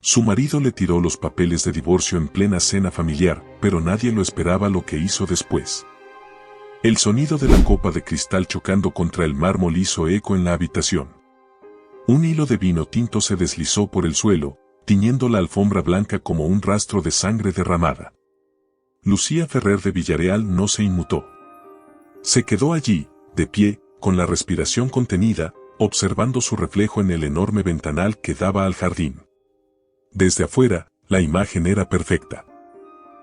Su marido le tiró los papeles de divorcio en plena cena familiar, pero nadie lo esperaba lo que hizo después. El sonido de la copa de cristal chocando contra el mármol hizo eco en la habitación. Un hilo de vino tinto se deslizó por el suelo, tiñendo la alfombra blanca como un rastro de sangre derramada. Lucía Ferrer de Villarreal no se inmutó. Se quedó allí, de pie, con la respiración contenida, observando su reflejo en el enorme ventanal que daba al jardín. Desde afuera, la imagen era perfecta.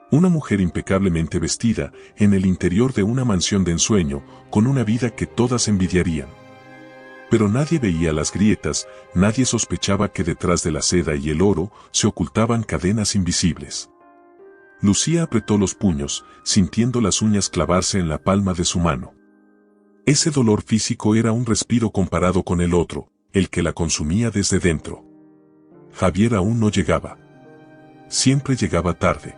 Una mujer impecablemente vestida, en el interior de una mansión de ensueño, con una vida que todas envidiarían. Pero nadie veía las grietas, nadie sospechaba que detrás de la seda y el oro se ocultaban cadenas invisibles. Lucía apretó los puños, sintiendo las uñas clavarse en la palma de su mano. Ese dolor físico era un respiro comparado con el otro, el que la consumía desde dentro. Javier aún no llegaba. Siempre llegaba tarde.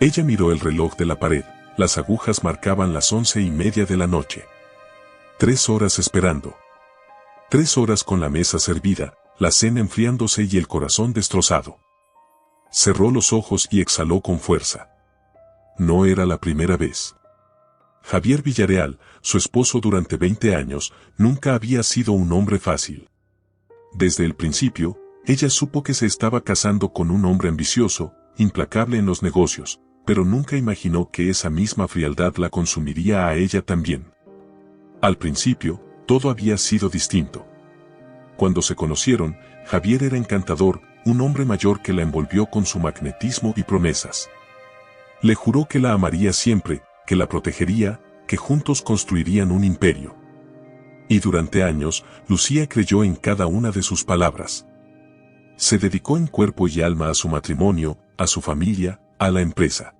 Ella miró el reloj de la pared, las agujas marcaban las 11:30 de la noche. 3 horas esperando. 3 horas con la mesa servida, la cena enfriándose y el corazón destrozado. Cerró los ojos y exhaló con fuerza. No era la primera vez. Javier Villarreal, su esposo durante 20 años, nunca había sido un hombre fácil. Desde el principio, ella supo que se estaba casando con un hombre ambicioso, implacable en los negocios, pero nunca imaginó que esa misma frialdad la consumiría a ella también. Al principio, todo había sido distinto. Cuando se conocieron, Javier era encantador, un hombre mayor que la envolvió con su magnetismo y promesas. Le juró que la amaría siempre, que la protegería, que juntos construirían un imperio. Y durante años, Lucía creyó en cada una de sus palabras. Se dedicó en cuerpo y alma a su matrimonio, a su familia, a la empresa.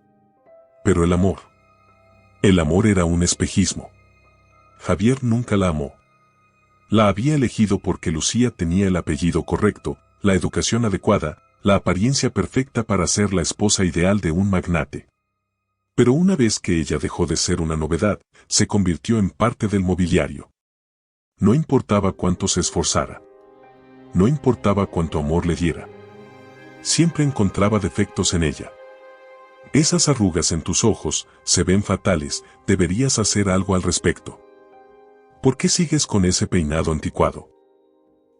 Pero el amor era un espejismo. Javier nunca la amó. La había elegido porque Lucía tenía el apellido correcto, la educación adecuada, la apariencia perfecta para ser la esposa ideal de un magnate. Pero una vez que ella dejó de ser una novedad, se convirtió en parte del mobiliario. No importaba cuánto se esforzara. No importaba cuánto amor le diera. Siempre encontraba defectos en ella. Esas arrugas en tus ojos se ven fatales, deberías hacer algo al respecto. ¿Por qué sigues con ese peinado anticuado?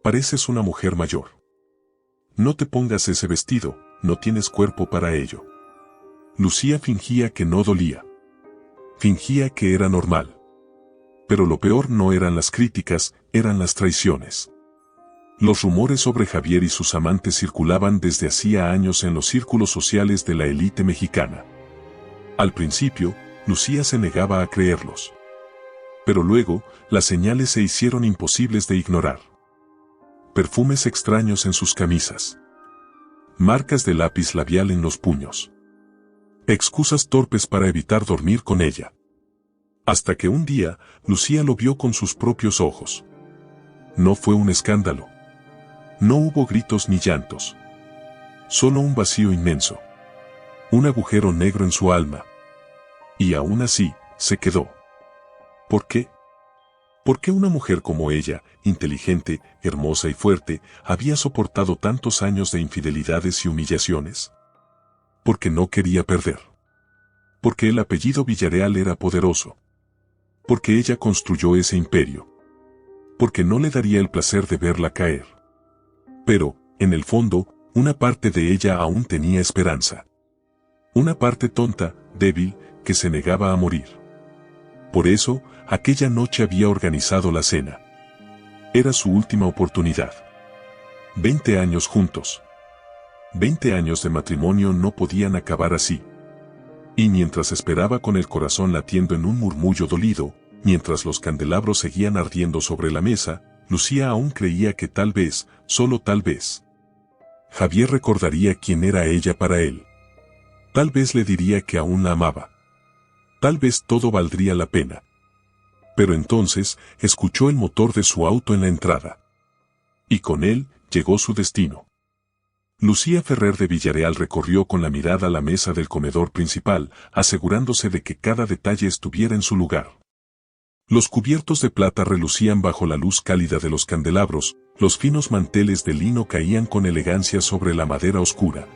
Pareces una mujer mayor. No te pongas ese vestido, no tienes cuerpo para ello. Lucía fingía que no dolía. Fingía que era normal. Pero lo peor no eran las críticas, eran las traiciones. Los rumores sobre Javier y sus amantes circulaban desde hacía años en los círculos sociales de la élite mexicana. Al principio, Lucía se negaba a creerlos. Pero luego, las señales se hicieron imposibles de ignorar. Perfumes extraños en sus camisas. Marcas de lápiz labial en los puños. Excusas torpes para evitar dormir con ella. Hasta que un día, Lucía lo vio con sus propios ojos. No fue un escándalo. No hubo gritos ni llantos. Solo un vacío inmenso. Un agujero negro en su alma. Y aún así, se quedó. ¿Por qué? ¿Por qué una mujer como ella, inteligente, hermosa y fuerte, había soportado tantos años de infidelidades y humillaciones? Porque no quería perder. Porque el apellido Villarreal era poderoso. Porque ella construyó ese imperio. Porque no le daría el placer de verla caer. Pero, en el fondo, una parte de ella aún tenía esperanza. Una parte tonta, débil, que se negaba a morir. Por eso, aquella noche había organizado la cena. Era su última oportunidad. 20 años juntos. 20 años de matrimonio no podían acabar así. Y mientras esperaba con el corazón latiendo en un murmullo dolido, mientras los candelabros seguían ardiendo sobre la mesa, Lucía aún creía que tal vez, solo tal vez, Javier recordaría quién era ella para él. Tal vez le diría que aún la amaba. Tal vez todo valdría la pena. Pero entonces, escuchó el motor de su auto en la entrada. Y con él, llegó su destino. Lucía Ferrer de Villarreal recorrió con la mirada la mesa del comedor principal, asegurándose de que cada detalle estuviera en su lugar. Los cubiertos de plata relucían bajo la luz cálida de los candelabros, Los finos manteles de lino caían con elegancia sobre la madera oscura.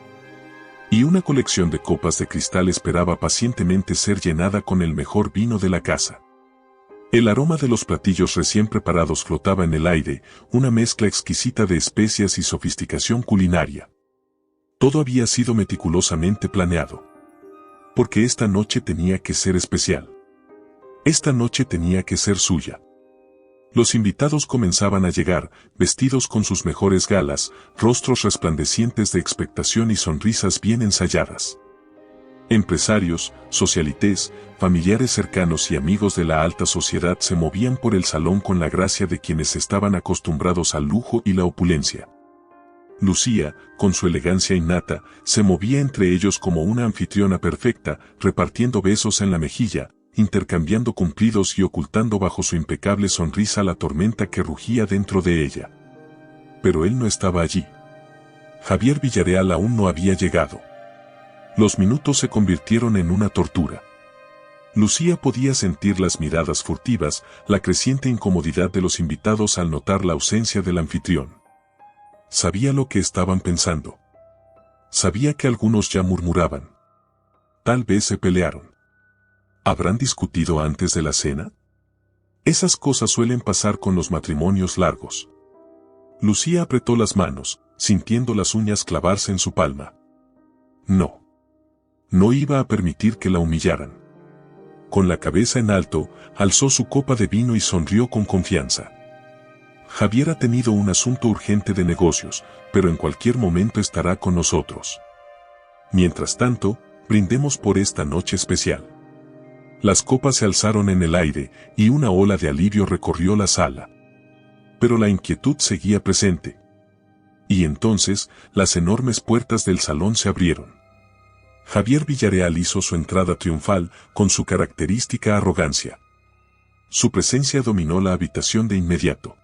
Y una colección de copas de cristal esperaba pacientemente ser llenada con el mejor vino de la casa. El aroma de los platillos recién preparados flotaba en el aire, una mezcla exquisita de especias y sofisticación culinaria. Todo había sido meticulosamente planeado. Porque esta noche tenía que ser especial. Esta noche tenía que ser suya. Los invitados comenzaban a llegar, vestidos con sus mejores galas, rostros resplandecientes de expectación y sonrisas bien ensayadas. Empresarios, socialites, familiares cercanos y amigos de la alta sociedad se movían por el salón con la gracia de quienes estaban acostumbrados al lujo y la opulencia. Lucía, con su elegancia innata, se movía entre ellos como una anfitriona perfecta, repartiendo besos en la mejilla, intercambiando cumplidos y ocultando bajo su impecable sonrisa la tormenta que rugía dentro de ella. Pero él no estaba allí. Javier Villarreal aún no había llegado. Los minutos se convirtieron en una tortura. Lucía podía sentir las miradas furtivas, la creciente incomodidad de los invitados al notar la ausencia del anfitrión. Sabía lo que estaban pensando. Sabía que algunos ya murmuraban. Tal vez se pelearon. ¿Habrán discutido antes de la cena? Esas cosas suelen pasar con los matrimonios largos. Lucía apretó las manos, sintiendo las uñas clavarse en su palma. No. No iba a permitir que la humillaran. Con la cabeza en alto, alzó su copa de vino y sonrió con confianza. Javier ha tenido un asunto urgente de negocios, pero en cualquier momento estará con nosotros. Mientras tanto, brindemos por esta noche especial. Las copas se alzaron en el aire, y una ola de alivio recorrió la sala. Pero la inquietud seguía presente. Y entonces, las enormes puertas del salón se abrieron. Javier Villarreal hizo su entrada triunfal, con su característica arrogancia. Su presencia dominó la habitación de inmediato.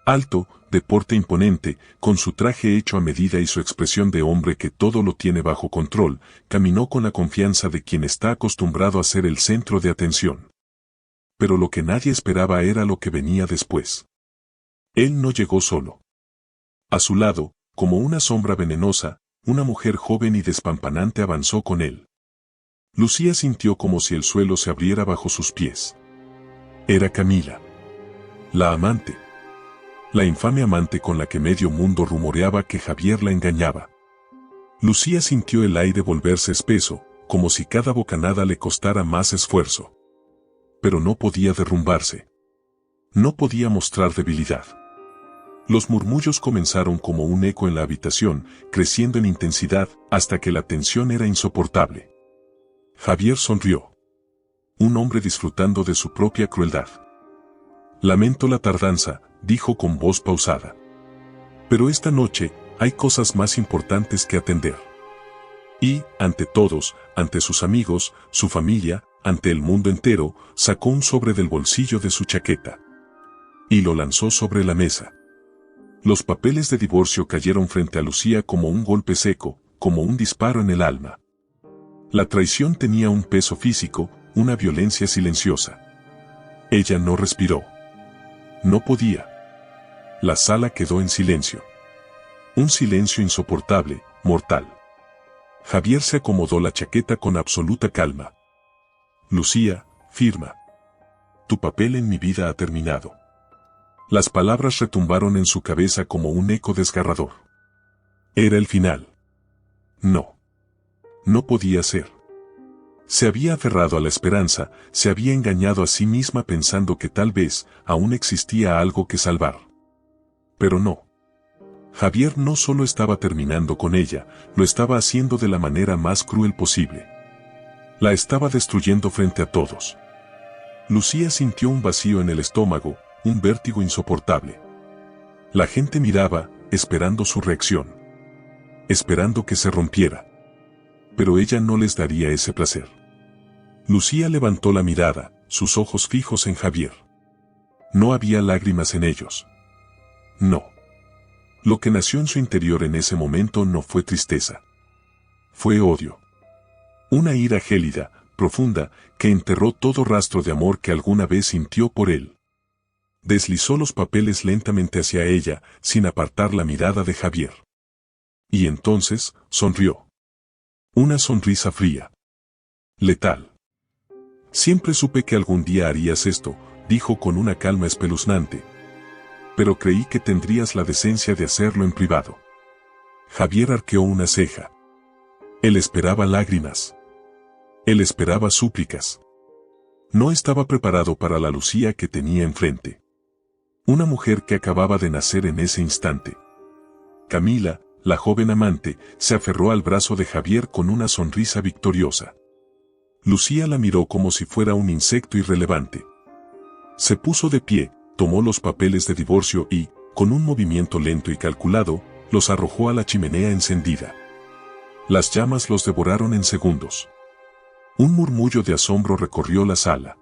Alto, de porte imponente, con su traje hecho a medida y su expresión de hombre que todo lo tiene bajo control, caminó con la confianza de quien está acostumbrado a ser el centro de atención. Pero lo que nadie esperaba era lo que venía después. Él no llegó solo. A su lado, como una sombra venenosa, una mujer joven y despampanante avanzó con él. Lucía sintió como si el suelo se abriera bajo sus pies. Era Camila. La amante. La infame amante con la que medio mundo rumoreaba que Javier la engañaba. Lucía sintió el aire volverse espeso, como si cada bocanada le costara más esfuerzo. Pero no podía derrumbarse. No podía mostrar debilidad. Los murmullos comenzaron como un eco en la habitación, creciendo en intensidad, hasta que la tensión era insoportable. Javier sonrió. Un hombre disfrutando de su propia crueldad. Lamento la tardanza, dijo con voz pausada. Pero esta noche, hay cosas más importantes que atender. Y, ante todos, ante sus amigos, su familia, ante el mundo entero, sacó un sobre del bolsillo de su chaqueta. Y lo lanzó sobre la mesa. Los papeles de divorcio cayeron frente a Lucía como un golpe seco, como un disparo en el alma. La traición tenía un peso físico, una violencia silenciosa. Ella no respiró. No podía. La sala quedó en silencio. Un silencio insoportable, mortal. Javier se acomodó la chaqueta con absoluta calma. Lucía, firma. Tu papel en mi vida ha terminado. Las palabras retumbaron en su cabeza como un eco desgarrador. Era el final. No. No podía ser. Se había aferrado a la esperanza, se había engañado a sí misma pensando que tal vez aún existía algo que salvar. Pero no. Javier no solo estaba terminando con ella, lo estaba haciendo de la manera más cruel posible. La estaba destruyendo frente a todos. Lucía sintió un vacío en el estómago, un vértigo insoportable. La gente miraba, esperando su reacción. Esperando que se rompiera. Pero ella no les daría ese placer. Lucía levantó la mirada, sus ojos fijos en Javier. No había lágrimas en ellos. No. Lo que nació en su interior en ese momento no fue tristeza. Fue odio. Una ira gélida, profunda, que enterró todo rastro de amor que alguna vez sintió por él. Deslizó los papeles lentamente hacia ella, sin apartar la mirada de Javier. Y entonces, sonrió. Una sonrisa fría. Letal. Siempre supe que algún día harías esto, dijo con una calma espeluznante. Pero creí que tendrías la decencia de hacerlo en privado. Javier arqueó una ceja. Él esperaba lágrimas. Él esperaba súplicas. No estaba preparado para la Lucía que tenía enfrente. Una mujer que acababa de nacer en ese instante. Camila, la joven amante, se aferró al brazo de Javier con una sonrisa victoriosa. Lucía la miró como si fuera un insecto irrelevante. Se puso de pie, tomó los papeles de divorcio y, con un movimiento lento y calculado, los arrojó a la chimenea encendida. Las llamas los devoraron en segundos. Un murmullo de asombro recorrió la sala.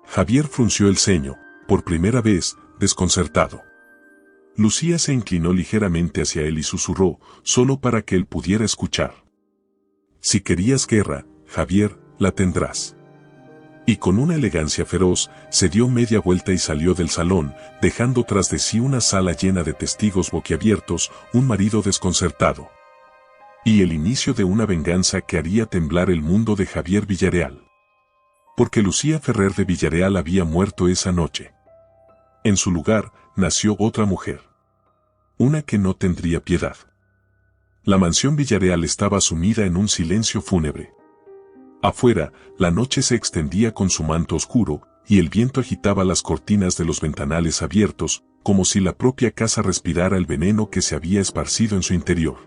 Javier frunció el ceño, por primera vez, desconcertado. Lucía se inclinó ligeramente hacia él y susurró, solo para que él pudiera escuchar. Si querías guerra, Javier, la tendrás. Y con una elegancia feroz, se dio media vuelta y salió del salón, dejando tras de sí una sala llena de testigos boquiabiertos, un marido desconcertado. Y el inicio de una venganza que haría temblar el mundo de Javier Villarreal. Porque Lucía Ferrer de Villarreal había muerto esa noche. En su lugar, nació otra mujer. Una que no tendría piedad. La mansión Villarreal estaba sumida en un silencio fúnebre. Afuera, la noche se extendía con su manto oscuro, y el viento agitaba las cortinas de los ventanales abiertos, como si la propia casa respirara el veneno que se había esparcido en su interior.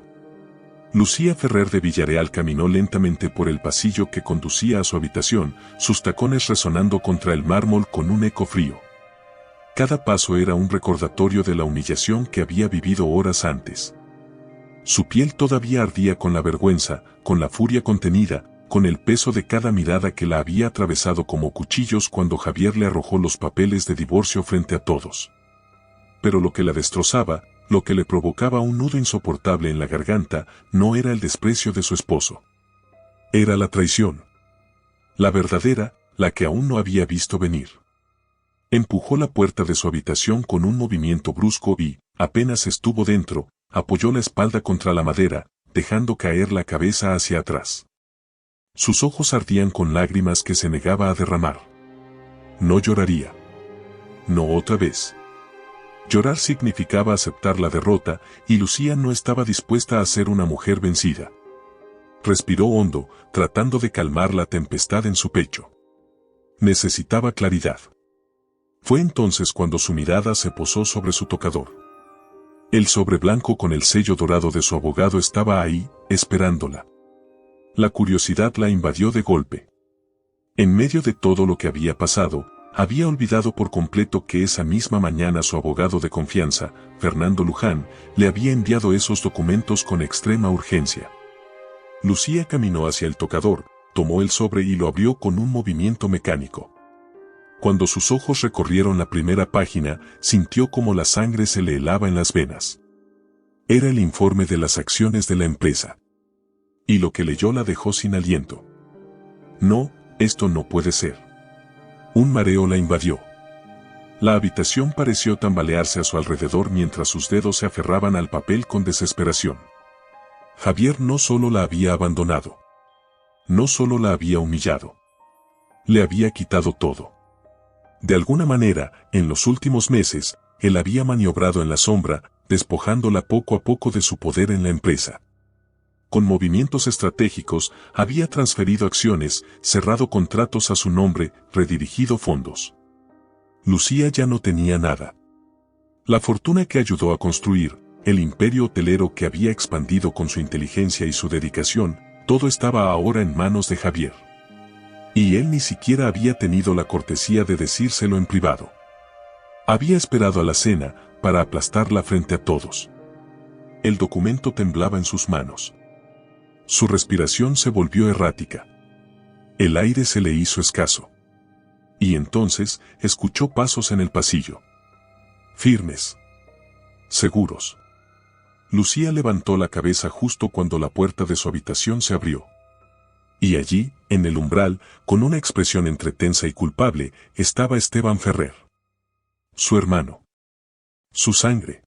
Lucía Ferrer de Villarreal caminó lentamente por el pasillo que conducía a su habitación, sus tacones resonando contra el mármol con un eco frío. Cada paso era un recordatorio de la humillación que había vivido horas antes. Su piel todavía ardía con la vergüenza, con la furia contenida, con el peso de cada mirada que la había atravesado como cuchillos cuando Javier le arrojó los papeles de divorcio frente a todos. Pero lo que la destrozaba, lo que le provocaba un nudo insoportable en la garganta, no era el desprecio de su esposo. Era la traición. La verdadera, la que aún no había visto venir. Empujó la puerta de su habitación con un movimiento brusco y, apenas estuvo dentro, apoyó la espalda contra la madera, dejando caer la cabeza hacia atrás. Sus ojos ardían con lágrimas que se negaba a derramar. No lloraría. No otra vez. Llorar significaba aceptar la derrota, y Lucía no estaba dispuesta a ser una mujer vencida. Respiró hondo, tratando de calmar la tempestad en su pecho. Necesitaba claridad. Fue entonces cuando su mirada se posó sobre su tocador. El sobre blanco con el sello dorado de su abogado estaba ahí, esperándola. La curiosidad la invadió de golpe. En medio de todo lo que había pasado, había olvidado por completo que esa misma mañana su abogado de confianza, Fernando Luján, le había enviado esos documentos con extrema urgencia. Lucía caminó hacia el tocador, tomó el sobre y lo abrió con un movimiento mecánico. Cuando sus ojos recorrieron la primera página, sintió como la sangre se le helaba en las venas. Era el informe de las acciones de la empresa. Y lo que leyó la dejó sin aliento. No, esto no puede ser. Un mareo la invadió. La habitación pareció tambalearse a su alrededor mientras sus dedos se aferraban al papel con desesperación. Javier no solo la había abandonado. No solo la había humillado. Le había quitado todo. De alguna manera, en los últimos meses, él había maniobrado en la sombra, despojándola poco a poco de su poder en la empresa. Con movimientos estratégicos, había transferido acciones, cerrado contratos a su nombre, redirigido fondos. Lucía ya no tenía nada. La fortuna que ayudó a construir, el imperio hotelero que había expandido con su inteligencia y su dedicación, todo estaba ahora en manos de Javier. Y él ni siquiera había tenido la cortesía de decírselo en privado. Había esperado a la cena, para aplastarla frente a todos. El documento temblaba en sus manos. Su respiración se volvió errática. El aire se le hizo escaso. Y entonces, escuchó pasos en el pasillo. Firmes. Seguros. Lucía levantó la cabeza justo cuando la puerta de su habitación se abrió. Y allí, en el umbral, con una expresión entre tensa y culpable, estaba Esteban Ferrer. Su hermano. Su sangre.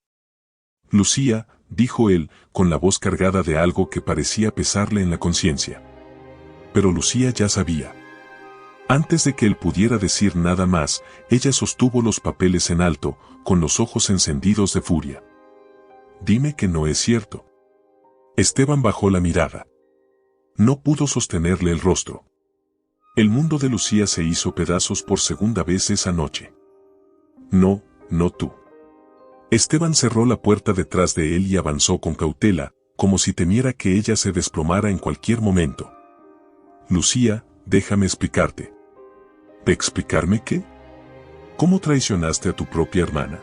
Lucía, dijo él, con la voz cargada de algo que parecía pesarle en la conciencia. Pero Lucía ya sabía. Antes de que él pudiera decir nada más, ella sostuvo los papeles en alto, con los ojos encendidos de furia. Dime que no es cierto. Esteban bajó la mirada. No pudo sostenerle el rostro. El mundo de Lucía se hizo pedazos por segunda vez esa noche. No, no tú. Esteban cerró la puerta detrás de él y avanzó con cautela, como si temiera que ella se desplomara en cualquier momento. Lucía, déjame explicarte. ¿Explicarme qué? ¿Cómo traicionaste a tu propia hermana?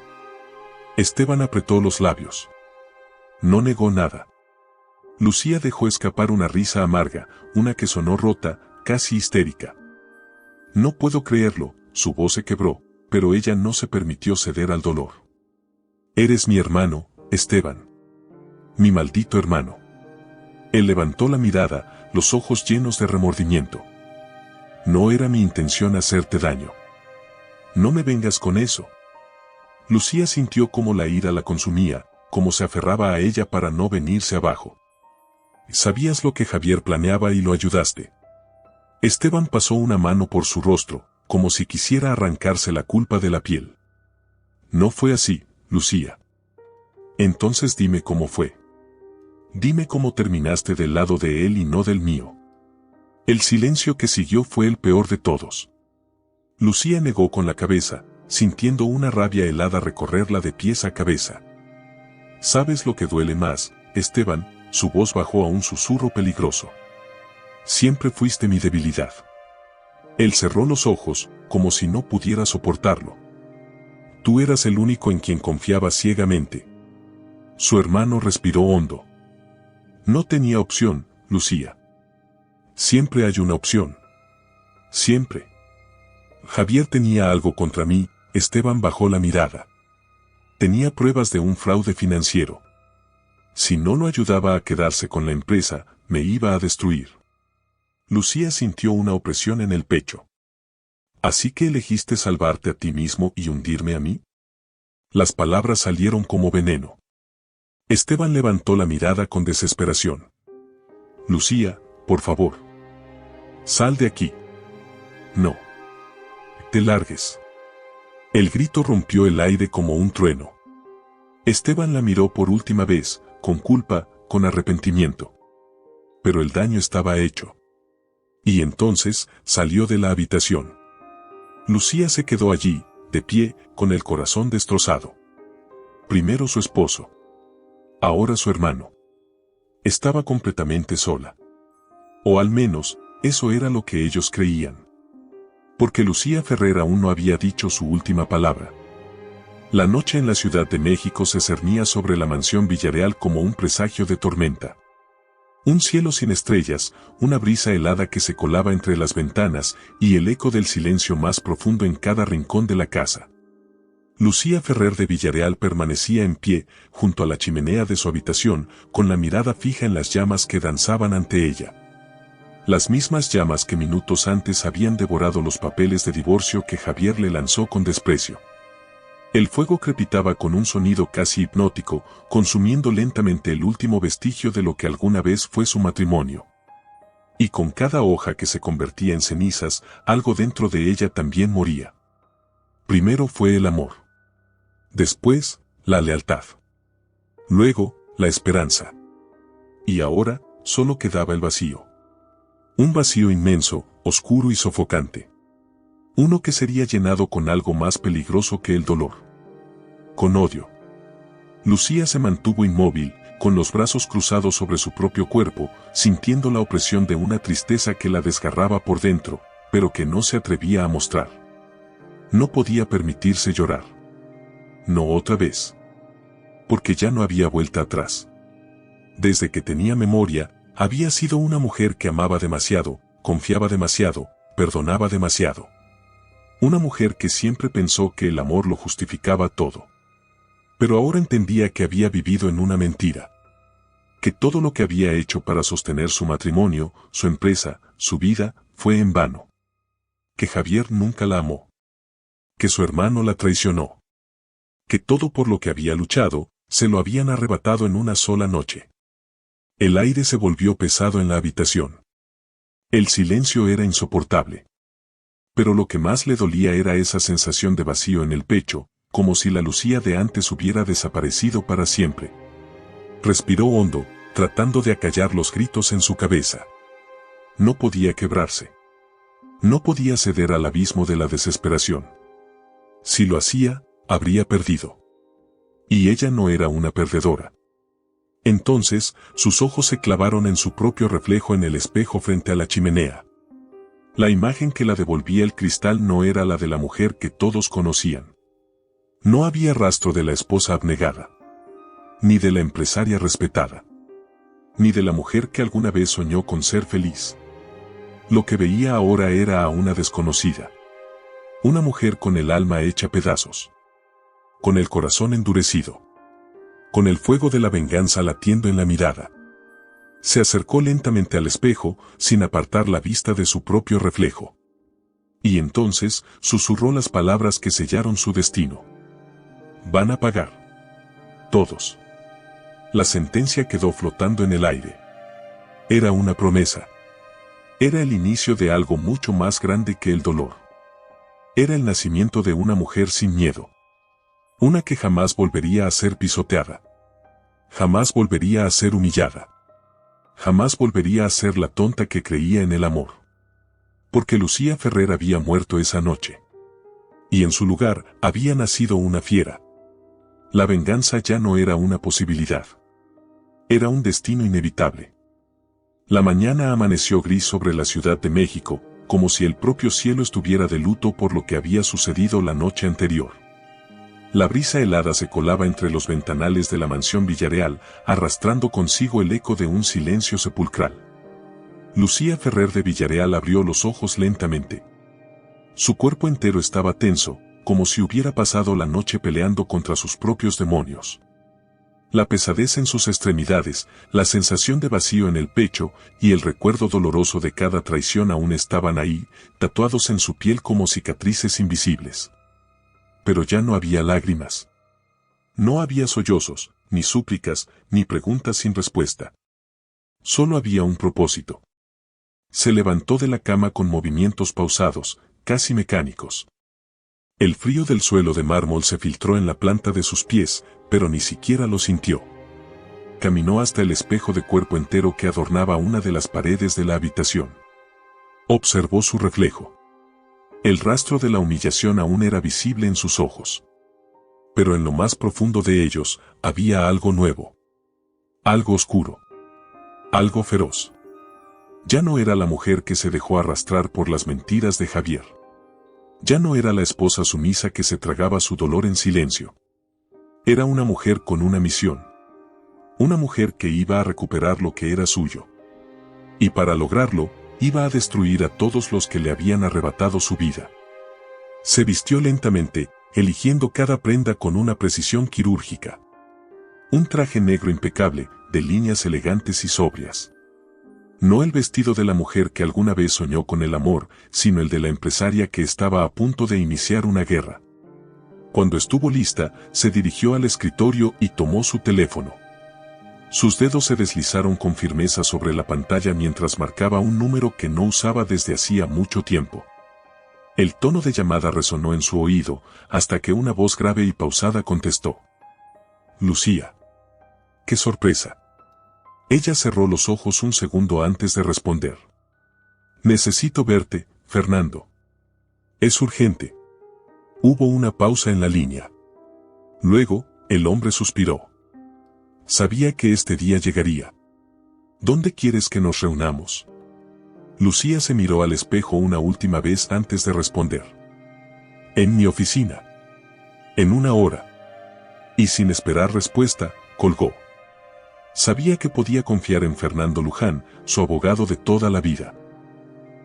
Esteban apretó los labios. No negó nada. Lucía dejó escapar una risa amarga, una que sonó rota, casi histérica. No puedo creerlo, su voz se quebró, pero ella no se permitió ceder al dolor. Eres mi hermano, Esteban. Mi maldito hermano. Él levantó la mirada, los ojos llenos de remordimiento. No era mi intención hacerte daño. No me vengas con eso. Lucía sintió cómo la ira la consumía, cómo se aferraba a ella para no venirse abajo. Sabías lo que Javier planeaba y lo ayudaste. Esteban pasó una mano por su rostro, como si quisiera arrancarse la culpa de la piel. No fue así, Lucía. Entonces dime cómo fue. Dime cómo terminaste del lado de él y no del mío. El silencio que siguió fue el peor de todos. Lucía negó con la cabeza, sintiendo una rabia helada recorrerla de pies a cabeza. ¿Sabes lo que duele más, Esteban? Su voz bajó a un susurro peligroso. Siempre fuiste mi debilidad. Él cerró los ojos, como si no pudiera soportarlo. Tú eras el único en quien confiaba ciegamente. Su hermano respiró hondo. No tenía opción, Lucía. Siempre hay una opción. Siempre. Javier tenía algo contra mí, Esteban bajó la mirada. Tenía pruebas de un fraude financiero. Si no lo ayudaba a quedarse con la empresa, me iba a destruir. Lucía sintió una opresión en el pecho. ¿Así que elegiste salvarte a ti mismo y hundirme a mí? Las palabras salieron como veneno. Esteban levantó la mirada con desesperación. Lucía, por favor. Sal de aquí. No. Te largues. El grito rompió el aire como un trueno. Esteban la miró por última vez, con culpa, con arrepentimiento. Pero el daño estaba hecho. Y entonces, salió de la habitación. Lucía se quedó allí, de pie, con el corazón destrozado. Primero su esposo. Ahora su hermano. Estaba completamente sola. O al menos, eso era lo que ellos creían. Porque Lucía Ferrer aún no había dicho su última palabra. La noche en la Ciudad de México se cernía sobre la mansión Villarreal como un presagio de tormenta. Un cielo sin estrellas, una brisa helada que se colaba entre las ventanas y el eco del silencio más profundo en cada rincón de la casa. Lucía Ferrer de Villarreal permanecía en pie, junto a la chimenea de su habitación, con la mirada fija en las llamas que danzaban ante ella. Las mismas llamas que minutos antes habían devorado los papeles de divorcio que Javier le lanzó con desprecio. El fuego crepitaba con un sonido casi hipnótico, consumiendo lentamente el último vestigio de lo que alguna vez fue su matrimonio. Y con cada hoja que se convertía en cenizas, algo dentro de ella también moría. Primero fue el amor. Después, la lealtad. Luego, la esperanza. Y ahora, solo quedaba el vacío. Un vacío inmenso, oscuro y sofocante. Uno que sería llenado con algo más peligroso que el dolor. Con odio. Lucía se mantuvo inmóvil, con los brazos cruzados sobre su propio cuerpo, sintiendo la opresión de una tristeza que la desgarraba por dentro, pero que no se atrevía a mostrar. No podía permitirse llorar. No otra vez. Porque ya no había vuelta atrás. Desde que tenía memoria, había sido una mujer que amaba demasiado, confiaba demasiado, perdonaba demasiado. Una mujer que siempre pensó que el amor lo justificaba todo. Pero ahora entendía que había vivido en una mentira. Que todo lo que había hecho para sostener su matrimonio, su empresa, su vida, fue en vano. Que Javier nunca la amó. Que su hermano la traicionó. que todo por lo que había luchado, se lo habían arrebatado en una sola noche. El aire se volvió pesado en la habitación. El silencio era insoportable. Pero lo que más le dolía era esa sensación de vacío en el pecho, como si la Lucía de antes hubiera desaparecido para siempre. Respiró hondo, tratando de acallar los gritos en su cabeza. No podía quebrarse. No podía ceder al abismo de la desesperación. Si lo hacía, habría perdido. Y ella no era una perdedora. Entonces, sus ojos se clavaron en su propio reflejo en el espejo frente a la chimenea. La imagen que la devolvía el cristal no era la de la mujer que todos conocían. No había rastro de la esposa abnegada, ni de la empresaria respetada, ni de la mujer que alguna vez soñó con ser feliz. Lo que veía ahora era a una desconocida. Una mujer con el alma hecha pedazos. Con el corazón endurecido. Con el fuego de la venganza latiendo en la mirada. Se acercó lentamente al espejo, sin apartar la vista de su propio reflejo. Y entonces, susurró las palabras que sellaron su destino. Van a pagar. Todos. La sentencia quedó flotando en el aire. Era una promesa. Era el inicio de algo mucho más grande que el dolor. Era el nacimiento de una mujer sin miedo. Una que jamás volvería a ser pisoteada. Jamás volvería a ser humillada. Jamás volvería a ser la tonta que creía en el amor. Porque Lucía Ferrer había muerto esa noche. Y en su lugar había nacido una fiera. La venganza ya no era una posibilidad. Era un destino inevitable. La mañana amaneció gris sobre la Ciudad de México, como si el propio cielo estuviera de luto por lo que había sucedido la noche anterior. La brisa helada se colaba entre los ventanales de la mansión Villareal, arrastrando consigo el eco de un silencio sepulcral. Lucía Ferrer de Villareal abrió los ojos lentamente. Su cuerpo entero estaba tenso, como si hubiera pasado la noche peleando contra sus propios demonios. La pesadez en sus extremidades, la sensación de vacío en el pecho y el recuerdo doloroso de cada traición aún estaban ahí, tatuados en su piel como cicatrices invisibles. Pero ya no había lágrimas. No había sollozos, ni súplicas, ni preguntas sin respuesta. Solo había un propósito. Se levantó de la cama con movimientos pausados, casi mecánicos. El frío del suelo de mármol se filtró en la planta de sus pies, pero ni siquiera lo sintió. Caminó hasta el espejo de cuerpo entero que adornaba una de las paredes de la habitación. Observó su reflejo. El rastro de la humillación aún era visible en sus ojos. Pero en lo más profundo de ellos, había algo nuevo. Algo oscuro. Algo feroz. Ya no era la mujer que se dejó arrastrar por las mentiras de Javier. Ya no era la esposa sumisa que se tragaba su dolor en silencio. Era una mujer con una misión. Una mujer que iba a recuperar lo que era suyo. Y para lograrlo, iba a destruir a todos los que le habían arrebatado su vida. Se vistió lentamente, eligiendo cada prenda con una precisión quirúrgica. Un traje negro impecable, de líneas elegantes y sobrias. No el vestido de la mujer que alguna vez soñó con el amor, sino el de la empresaria que estaba a punto de iniciar una guerra. Cuando estuvo lista, se dirigió al escritorio y tomó su teléfono. Sus dedos se deslizaron con firmeza sobre la pantalla mientras marcaba un número que no usaba desde hacía mucho tiempo. El tono de llamada resonó en su oído, hasta que una voz grave y pausada contestó. Lucía. ¡Qué sorpresa! Ella cerró los ojos un segundo antes de responder. Necesito verte, Fernando. Es urgente. Hubo una pausa en la línea. Luego, el hombre suspiró. Sabía que este día llegaría. ¿Dónde quieres que nos reunamos? Lucía se miró al espejo una última vez antes de responder. En mi oficina. En una hora. Y sin esperar respuesta, colgó. Sabía que podía confiar en Fernando Luján, su abogado de toda la vida.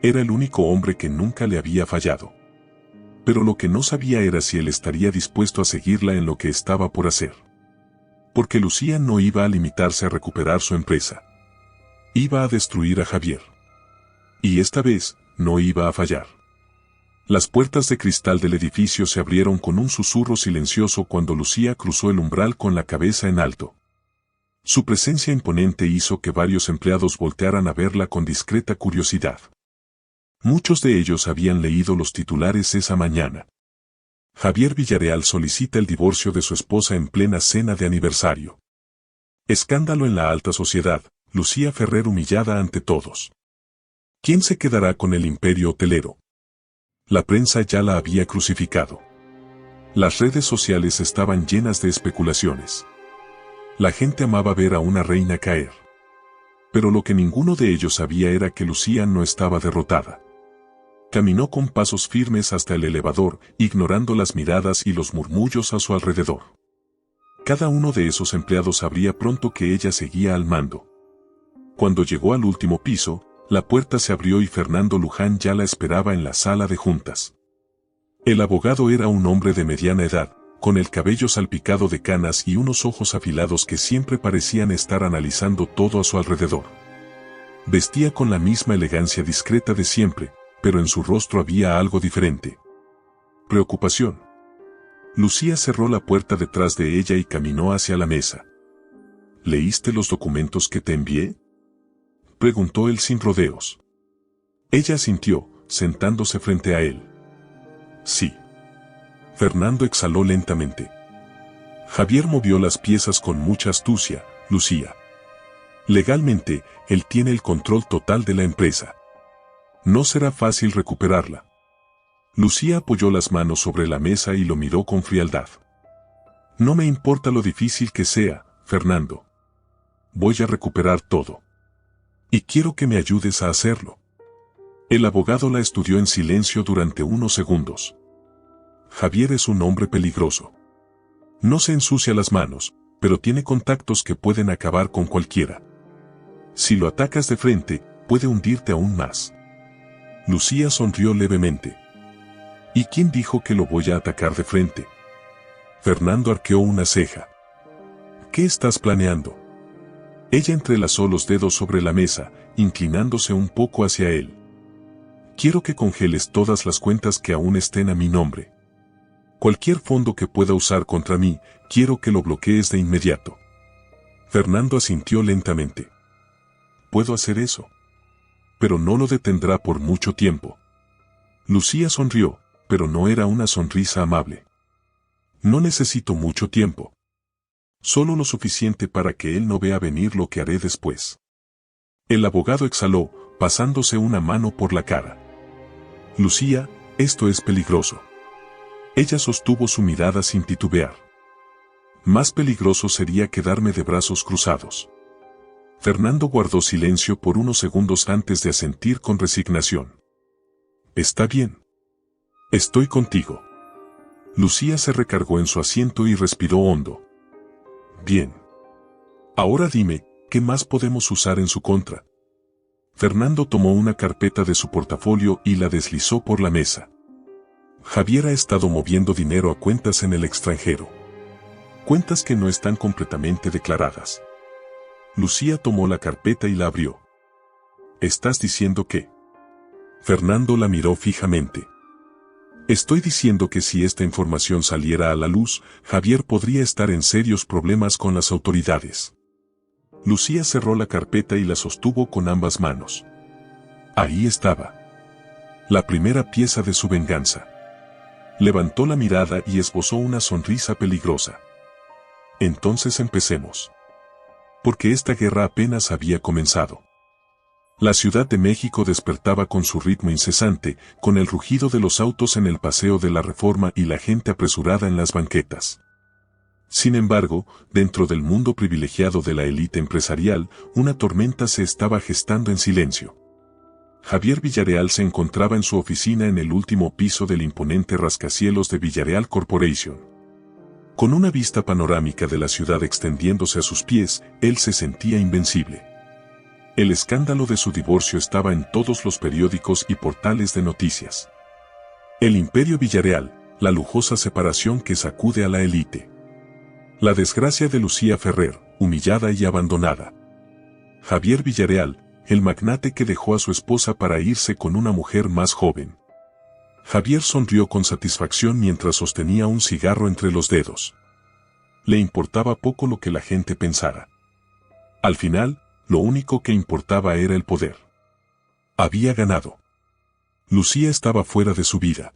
Era el único hombre que nunca le había fallado. Pero lo que no sabía era si él estaría dispuesto a seguirla en lo que estaba por hacer. Porque Lucía no iba a limitarse a recuperar su empresa. Iba a destruir a Javier. Y esta vez, no iba a fallar. Las puertas de cristal del edificio se abrieron con un susurro silencioso cuando Lucía cruzó el umbral con la cabeza en alto. Su presencia imponente hizo que varios empleados voltearan a verla con discreta curiosidad. Muchos de ellos habían leído los titulares esa mañana. Javier Villarreal solicita el divorcio de su esposa en plena cena de aniversario. Escándalo en la alta sociedad, Lucía Ferrer humillada ante todos. ¿Quién se quedará con el imperio hotelero? La prensa ya la había crucificado. Las redes sociales estaban llenas de especulaciones. La gente amaba ver a una reina caer. Pero lo que ninguno de ellos sabía era que Lucía no estaba derrotada. Caminó con pasos firmes hasta el elevador, ignorando las miradas y los murmullos a su alrededor. Cada uno de esos empleados sabría pronto que ella seguía al mando. Cuando llegó al último piso, la puerta se abrió y Fernando Luján ya la esperaba en la sala de juntas. El abogado era un hombre de mediana edad, con el cabello salpicado de canas y unos ojos afilados que siempre parecían estar analizando todo a su alrededor. Vestía con la misma elegancia discreta de siempre, pero en su rostro había algo diferente. Preocupación. Lucía cerró la puerta detrás de ella y caminó hacia la mesa. ¿Leíste los documentos que te envié?, preguntó él sin rodeos. Ella asintió, sentándose frente a él. Sí. Fernando exhaló lentamente. Javier movió las piezas con mucha astucia, Lucía. Legalmente, él tiene el control total de la empresa. No será fácil recuperarla. Lucía apoyó las manos sobre la mesa y lo miró con frialdad. No me importa lo difícil que sea, Fernando. Voy a recuperar todo. Y quiero que me ayudes a hacerlo. El abogado la estudió en silencio durante unos segundos. Javier es un hombre peligroso. No se ensucia las manos, pero tiene contactos que pueden acabar con cualquiera. Si lo atacas de frente, puede hundirte aún más. Lucía sonrió levemente. ¿Y quién dijo que lo voy a atacar de frente? Fernando arqueó una ceja. ¿Qué estás planeando? Ella entrelazó los dedos sobre la mesa, inclinándose un poco hacia él. Quiero que congeles todas las cuentas que aún estén a mi nombre. Cualquier fondo que pueda usar contra mí, quiero que lo bloquees de inmediato. Fernando asintió lentamente. Puedo hacer eso. Pero no lo detendrá por mucho tiempo. Lucía sonrió, pero no era una sonrisa amable. No necesito mucho tiempo. Solo lo suficiente para que él no vea venir lo que haré después. El abogado exhaló, pasándose una mano por la cara. Lucía, esto es peligroso. Ella sostuvo su mirada sin titubear. Más peligroso sería quedarme de brazos cruzados. Fernando guardó silencio por unos segundos antes de asentir con resignación. Está bien. Estoy contigo. Lucía se recargó en su asiento y respiró hondo. Bien. Ahora dime, ¿qué más podemos usar en su contra? Fernando tomó una carpeta de su portafolio y la deslizó por la mesa. Javier ha estado moviendo dinero a cuentas en el extranjero. Cuentas que no están completamente declaradas. Lucía tomó la carpeta y la abrió. ¿Estás diciendo qué? Fernando la miró fijamente. Estoy diciendo que si esta información saliera a la luz, Javier podría estar en serios problemas con las autoridades. Lucía cerró la carpeta y la sostuvo con ambas manos. Ahí estaba. La primera pieza de su venganza. Levantó la mirada y esbozó una sonrisa peligrosa. Entonces empecemos. Porque esta guerra apenas había comenzado. La Ciudad de México despertaba con su ritmo incesante, con el rugido de los autos en el Paseo de la Reforma y la gente apresurada en las banquetas. Sin embargo, dentro del mundo privilegiado de la élite empresarial, una tormenta se estaba gestando en silencio. Javier Villarreal se encontraba en su oficina en el último piso del imponente rascacielos de Villarreal Corporation. Con una vista panorámica de la ciudad extendiéndose a sus pies, él se sentía invencible. El escándalo de su divorcio estaba en todos los periódicos y portales de noticias. El imperio Villarreal, la lujosa separación que sacude a la élite. La desgracia de Lucía Ferrer, humillada y abandonada. Javier Villarreal, el magnate que dejó a su esposa para irse con una mujer más joven. Javier sonrió con satisfacción mientras sostenía un cigarro entre los dedos. Le importaba poco lo que la gente pensara. Al final, lo único que importaba era el poder. Había ganado. Lucía estaba fuera de su vida.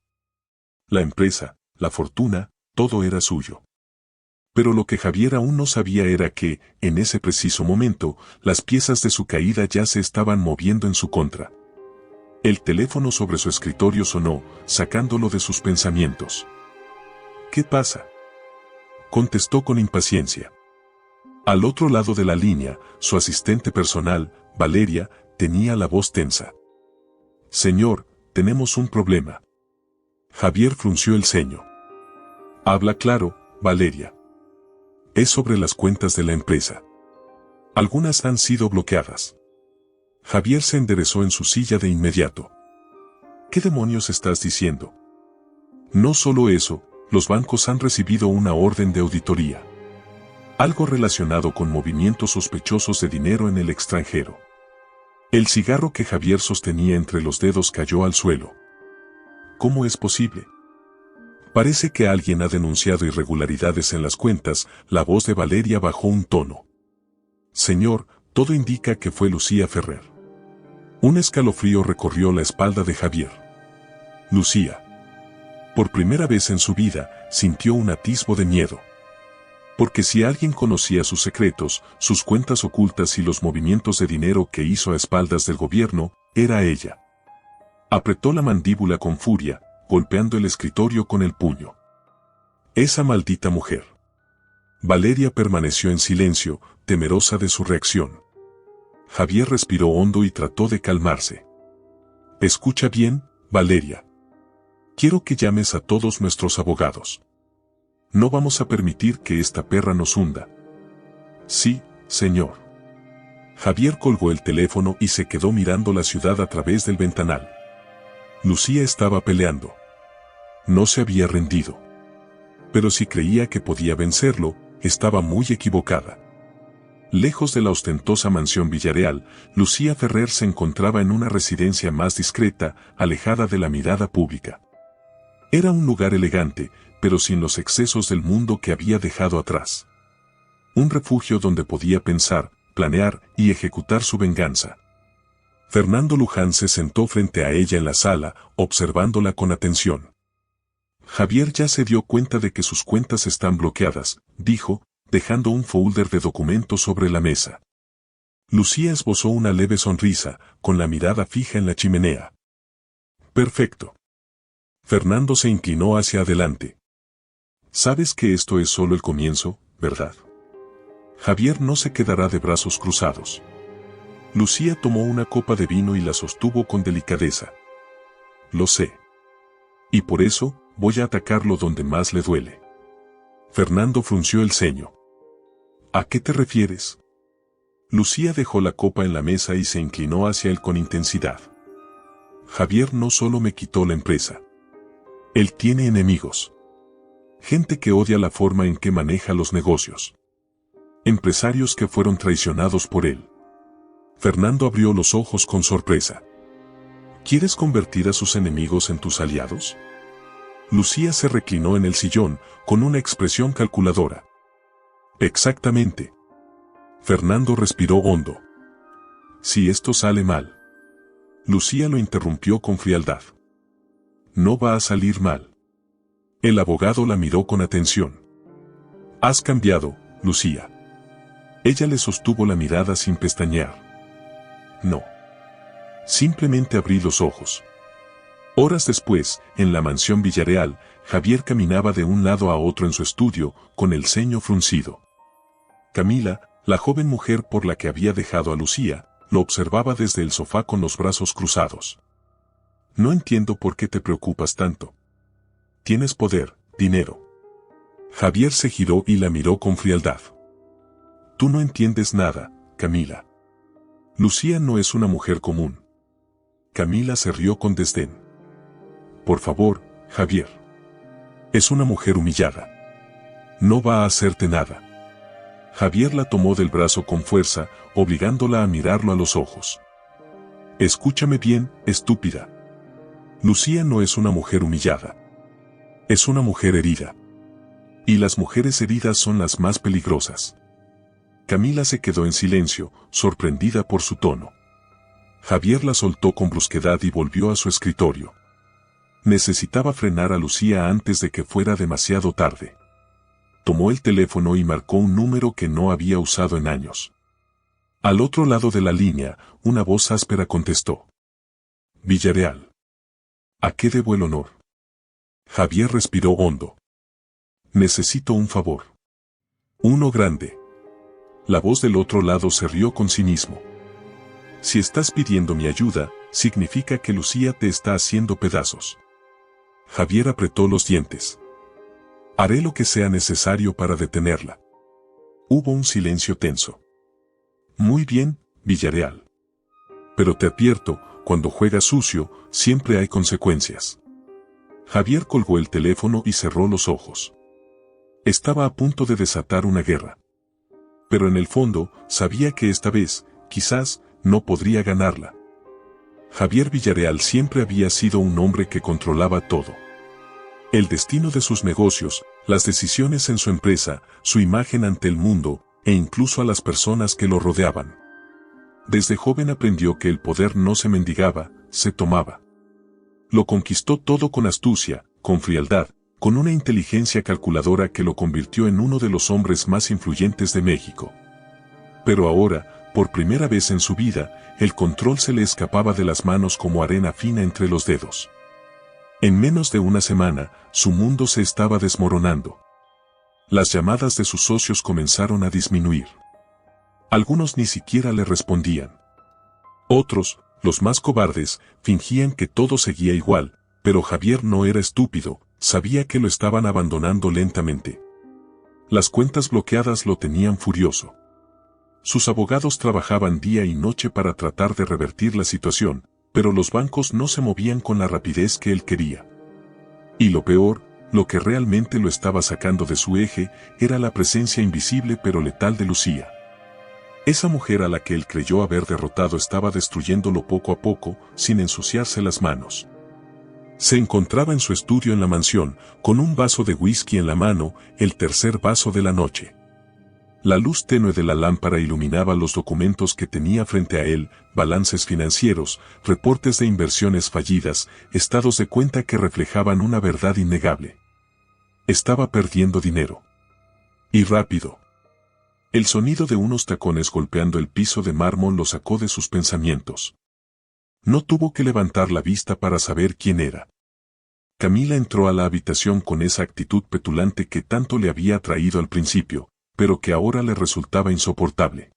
La empresa, la fortuna, todo era suyo. Pero lo que Javier aún no sabía era que, en ese preciso momento, las piezas de su caída ya se estaban moviendo en su contra. El teléfono sobre su escritorio sonó, sacándolo de sus pensamientos. ¿Qué pasa?, contestó con impaciencia. Al otro lado de la línea, su asistente personal, Valeria, tenía la voz tensa. Señor, tenemos un problema. Javier frunció el ceño. Habla claro, Valeria. Es sobre las cuentas de la empresa. Algunas han sido bloqueadas. Javier se enderezó en su silla de inmediato. ¿Qué demonios estás diciendo? No solo eso, los bancos han recibido una orden de auditoría. Algo relacionado con movimientos sospechosos de dinero en el extranjero. El cigarro que Javier sostenía entre los dedos cayó al suelo. ¿Cómo es posible? Parece que alguien ha denunciado irregularidades en las cuentas. La voz de Valeria bajó un tono. Señor, todo indica que fue Lucía Ferrer. Un escalofrío recorrió la espalda de Javier. Lucía. Por primera vez en su vida, sintió un atisbo de miedo. Porque si alguien conocía sus secretos, sus cuentas ocultas y los movimientos de dinero que hizo a espaldas del gobierno, era ella. Apretó la mandíbula con furia, golpeando el escritorio con el puño. Esa maldita mujer. Valeria permaneció en silencio, temerosa de su reacción. Javier respiró hondo y trató de calmarse. Escucha bien, Valeria. Quiero que llames a todos nuestros abogados. No vamos a permitir que esta perra nos hunda. Sí, señor. Javier colgó el teléfono y se quedó mirando la ciudad a través del ventanal. Lucía estaba peleando. No se había rendido. Pero si creía que podía vencerlo, estaba muy equivocada. Lejos de la ostentosa mansión Villarreal, Lucía Ferrer se encontraba en una residencia más discreta, alejada de la mirada pública. Era un lugar elegante, pero sin los excesos del mundo que había dejado atrás. Un refugio donde podía pensar, planear y ejecutar su venganza. Fernando Luján se sentó frente a ella en la sala, observándola con atención. Javier ya se dio cuenta de que sus cuentas están bloqueadas, dijo, dejando un folder de documentos sobre la mesa. Lucía esbozó una leve sonrisa, con la mirada fija en la chimenea. Perfecto. Fernando se inclinó hacia adelante. Sabes que esto es solo el comienzo, ¿verdad? Javier no se quedará de brazos cruzados. Lucía tomó una copa de vino y la sostuvo con delicadeza. Lo sé. Y por eso, voy a atacarlo donde más le duele. Fernando frunció el ceño. ¿A qué te refieres? Lucía dejó la copa en la mesa y se inclinó hacia él con intensidad. Javier no solo me quitó la empresa. Él tiene enemigos. Gente que odia la forma en que maneja los negocios. Empresarios que fueron traicionados por él. Fernando abrió los ojos con sorpresa. ¿Quieres convertir a sus enemigos en tus aliados? Lucía se reclinó en el sillón, con una expresión calculadora. Exactamente. Fernando respiró hondo. Si esto sale mal. Lucía lo interrumpió con frialdad. No va a salir mal. El abogado la miró con atención. Has cambiado, Lucía. Ella le sostuvo la mirada sin pestañear. No. Simplemente abrí los ojos. Horas después, en la mansión Villarreal, Javier caminaba de un lado a otro en su estudio, con el ceño fruncido. Camila, la joven mujer por la que había dejado a Lucía, lo observaba desde el sofá con los brazos cruzados. No entiendo por qué te preocupas tanto. Tienes poder, dinero. Javier se giró y la miró con frialdad. Tú no entiendes nada, Camila. Lucía no es una mujer común. Camila se rió con desdén. Por favor, Javier. Es una mujer humillada. No va a hacerte nada. Javier la tomó del brazo con fuerza, obligándola a mirarlo a los ojos. Escúchame bien, estúpida. Lucía no es una mujer humillada. Es una mujer herida. Y las mujeres heridas son las más peligrosas. Camila se quedó en silencio, sorprendida por su tono. Javier la soltó con brusquedad y volvió a su escritorio. Necesitaba frenar a Lucía antes de que fuera demasiado tarde. Tomó el teléfono y marcó un número que no había usado en años. Al otro lado de la línea, una voz áspera contestó. Villarreal. ¿A qué debo el honor? Javier respiró hondo. Necesito un favor. Uno grande. La voz del otro lado se rió con cinismo. Si estás pidiendo mi ayuda, significa que Lucía te está haciendo pedazos. Javier apretó los dientes. Haré lo que sea necesario para detenerla. Hubo un silencio tenso. Muy bien, Villarreal. Pero te advierto, cuando juegas sucio, siempre hay consecuencias. Javier colgó el teléfono y cerró los ojos. Estaba a punto de desatar una guerra. Pero en el fondo, sabía que esta vez, quizás, no podría ganarla. Javier Villarreal siempre había sido un hombre que controlaba todo. El destino de sus negocios, las decisiones en su empresa, su imagen ante el mundo, e incluso a las personas que lo rodeaban. Desde joven aprendió que el poder no se mendigaba, se tomaba. Lo conquistó todo con astucia, con frialdad, con una inteligencia calculadora que lo convirtió en uno de los hombres más influyentes de México. Pero ahora, por primera vez en su vida, el control se le escapaba de las manos como arena fina entre los dedos. En menos de una semana, su mundo se estaba desmoronando. Las llamadas de sus socios comenzaron a disminuir. Algunos ni siquiera le respondían. Otros, los más cobardes, fingían que todo seguía igual, pero Javier no era estúpido, sabía que lo estaban abandonando lentamente. Las cuentas bloqueadas lo tenían furioso. Sus abogados trabajaban día y noche para tratar de revertir la situación, pero los bancos no se movían con la rapidez que él quería. Y lo peor, lo que realmente lo estaba sacando de su eje, era la presencia invisible pero letal de Lucía. Esa mujer a la que él creyó haber derrotado estaba destruyéndolo poco a poco, sin ensuciarse las manos. Se encontraba en su estudio en la mansión, con un vaso de whisky en la mano, el tercer vaso de la noche. La luz tenue de la lámpara iluminaba los documentos que tenía frente a él, balances financieros, reportes de inversiones fallidas, estados de cuenta que reflejaban una verdad innegable. Estaba perdiendo dinero. Y rápido. El sonido de unos tacones golpeando el piso de mármol lo sacó de sus pensamientos. No tuvo que levantar la vista para saber quién era. Camila entró a la habitación con esa actitud petulante que tanto le había atraído al principio, pero que ahora le resultaba insoportable.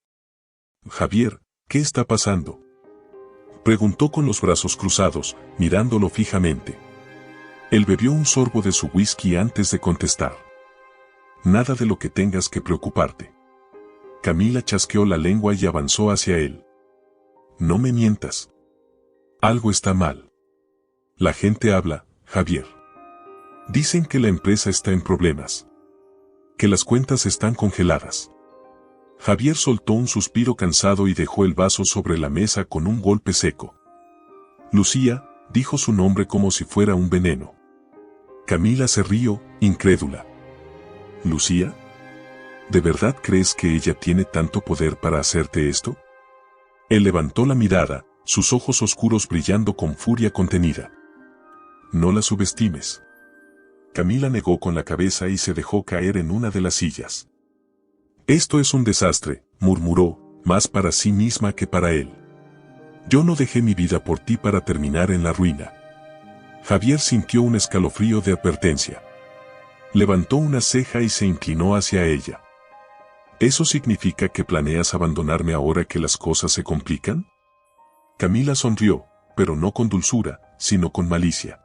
Javier, ¿qué está pasando?, preguntó con los brazos cruzados, mirándolo fijamente. Él bebió un sorbo de su whisky antes de contestar. Nada de lo que tengas que preocuparte. Camila chasqueó la lengua y avanzó hacia él. No me mientas. Algo está mal. La gente habla, Javier. Dicen que la empresa está en problemas. Que las cuentas están congeladas. Javier soltó un suspiro cansado y dejó el vaso sobre la mesa con un golpe seco. Lucía, dijo su nombre como si fuera un veneno. Camila se rió, incrédula. ¿Lucía? ¿De verdad crees que ella tiene tanto poder para hacerte esto? Él levantó la mirada, sus ojos oscuros brillando con furia contenida. No la subestimes. Camila negó con la cabeza y se dejó caer en una de las sillas. Esto es un desastre, murmuró, más para sí misma que para él. Yo no dejé mi vida por ti para terminar en la ruina. Javier sintió un escalofrío de advertencia. Levantó una ceja y se inclinó hacia ella. ¿Eso significa que planeas abandonarme ahora que las cosas se complican? Camila sonrió, pero no con dulzura, sino con malicia.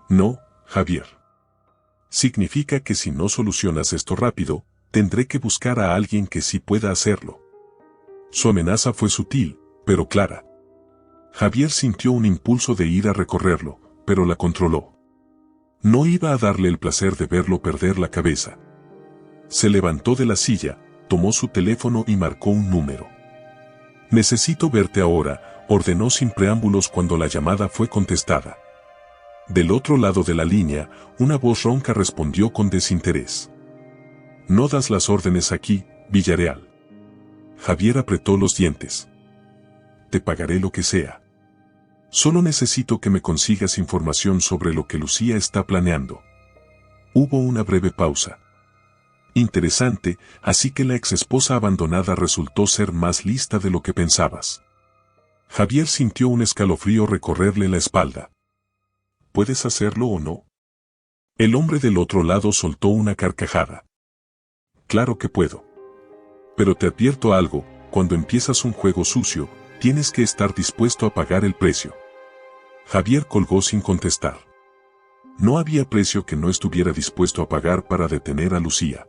No, Javier. Significa que si no solucionas esto rápido, tendré que buscar a alguien que sí pueda hacerlo. Su amenaza fue sutil, pero clara. Javier sintió un impulso de ir a recorrerlo, pero la controló. No iba a darle el placer de verlo perder la cabeza. Se levantó de la silla, tomó su teléfono y marcó un número. Necesito verte ahora, ordenó sin preámbulos cuando la llamada fue contestada. Del otro lado de la línea, una voz ronca respondió con desinterés. No das las órdenes aquí, Villarreal. Javier apretó los dientes. Te pagaré lo que sea. Solo necesito que me consigas información sobre lo que Lucía está planeando. Hubo una breve pausa. Interesante, así que la exesposa abandonada resultó ser más lista de lo que pensabas. Javier sintió un escalofrío recorrerle la espalda. ¿Puedes hacerlo o no? El hombre del otro lado soltó una carcajada. Claro que puedo. Pero te advierto algo, cuando empiezas un juego sucio, tienes que estar dispuesto a pagar el precio. Javier colgó sin contestar. No había precio que no estuviera dispuesto a pagar para detener a Lucía.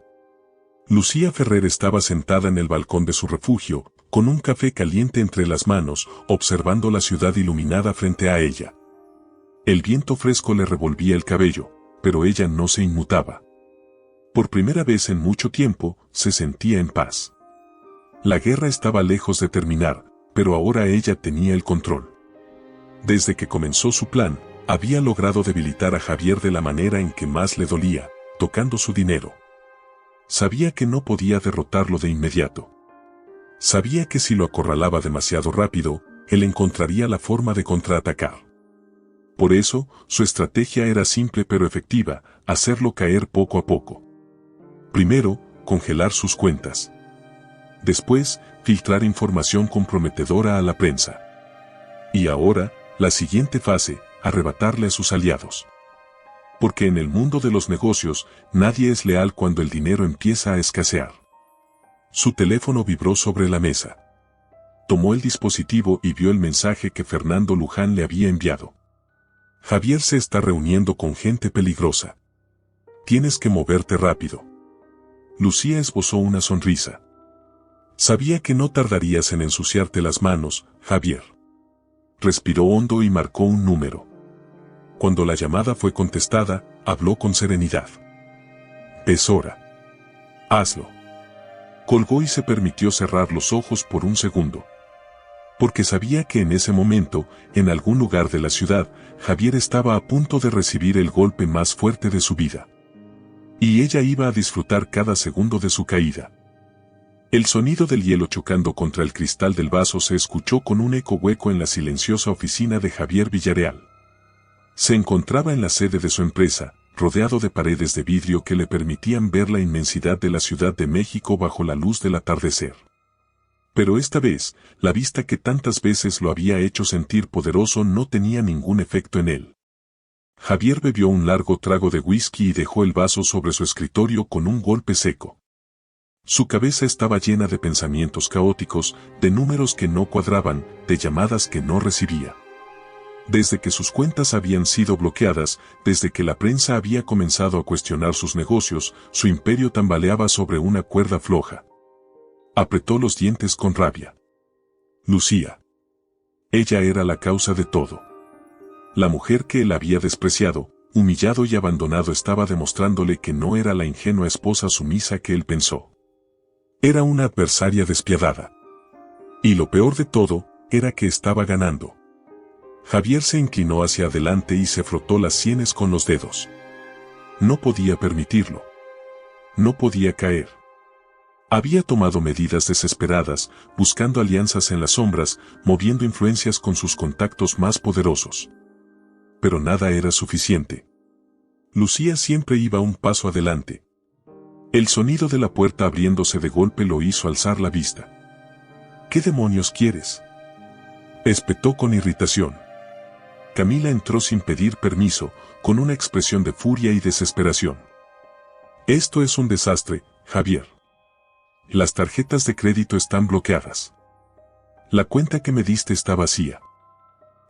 Lucía Ferrer estaba sentada en el balcón de su refugio, con un café caliente entre las manos, observando la ciudad iluminada frente a ella. El viento fresco le revolvía el cabello, pero ella no se inmutaba. Por primera vez en mucho tiempo, se sentía en paz. La guerra estaba lejos de terminar, pero ahora ella tenía el control. Desde que comenzó su plan, había logrado debilitar a Javier de la manera en que más le dolía, tocando su dinero. Sabía que no podía derrotarlo de inmediato. Sabía que si lo acorralaba demasiado rápido, él encontraría la forma de contraatacar. Por eso, su estrategia era simple pero efectiva, hacerlo caer poco a poco. Primero, congelar sus cuentas. Después, filtrar información comprometedora a la prensa. Y ahora, la siguiente fase, arrebatarle a sus aliados. Porque en el mundo de los negocios, nadie es leal cuando el dinero empieza a escasear. Su teléfono vibró sobre la mesa. Tomó el dispositivo y vio el mensaje que Fernando Luján le había enviado. Javier se está reuniendo con gente peligrosa. Tienes que moverte rápido. Lucía esbozó una sonrisa. Sabía que no tardarías en ensuciarte las manos, Javier. Respiró hondo y marcó un número. Cuando la llamada fue contestada, habló con serenidad. Es hora. Hazlo. Colgó y se permitió cerrar los ojos por un segundo. Porque sabía que en ese momento, en algún lugar de la ciudad, Javier estaba a punto de recibir el golpe más fuerte de su vida. Y ella iba a disfrutar cada segundo de su caída. El sonido del hielo chocando contra el cristal del vaso se escuchó con un eco hueco en la silenciosa oficina de Javier Villarreal. Se encontraba en la sede de su empresa, rodeado de paredes de vidrio que le permitían ver la inmensidad de la Ciudad de México bajo la luz del atardecer. Pero esta vez, la vista que tantas veces lo había hecho sentir poderoso no tenía ningún efecto en él. Javier bebió un largo trago de whisky y dejó el vaso sobre su escritorio con un golpe seco. Su cabeza estaba llena de pensamientos caóticos, de números que no cuadraban, de llamadas que no recibía. Desde que sus cuentas habían sido bloqueadas, desde que la prensa había comenzado a cuestionar sus negocios, su imperio tambaleaba sobre una cuerda floja. Apretó los dientes con rabia. Lucía. Ella era la causa de todo. La mujer que él había despreciado, humillado y abandonado estaba demostrándole que no era la ingenua esposa sumisa que él pensó. Era una adversaria despiadada. Y lo peor de todo, era que estaba ganando. Javier se inclinó hacia adelante y se frotó las sienes con los dedos. No podía permitirlo. No podía caer. Había tomado medidas desesperadas, buscando alianzas en las sombras, moviendo influencias con sus contactos más poderosos. Pero nada era suficiente. Lucía siempre iba un paso adelante. El sonido de la puerta abriéndose de golpe lo hizo alzar la vista. ¿Qué demonios quieres?, espetó con irritación. Camila entró sin pedir permiso, con una expresión de furia y desesperación. Esto es un desastre, Javier. Las tarjetas de crédito están bloqueadas. La cuenta que me diste está vacía.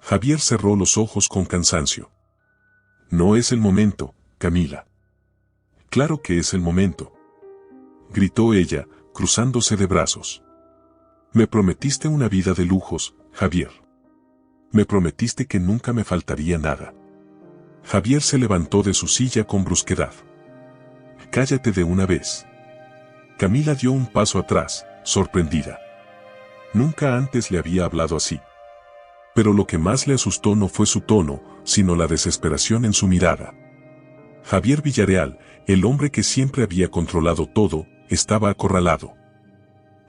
Javier cerró los ojos con cansancio. No es el momento, Camila. Claro que es el momento, gritó ella, cruzándose de brazos. Me prometiste una vida de lujos, Javier. Me prometiste que nunca me faltaría nada. Javier se levantó de su silla con brusquedad. Cállate de una vez. Camila dio un paso atrás, sorprendida. Nunca antes le había hablado así. Pero lo que más le asustó no fue su tono, sino la desesperación en su mirada. Javier Villarreal, el hombre que siempre había controlado todo, estaba acorralado.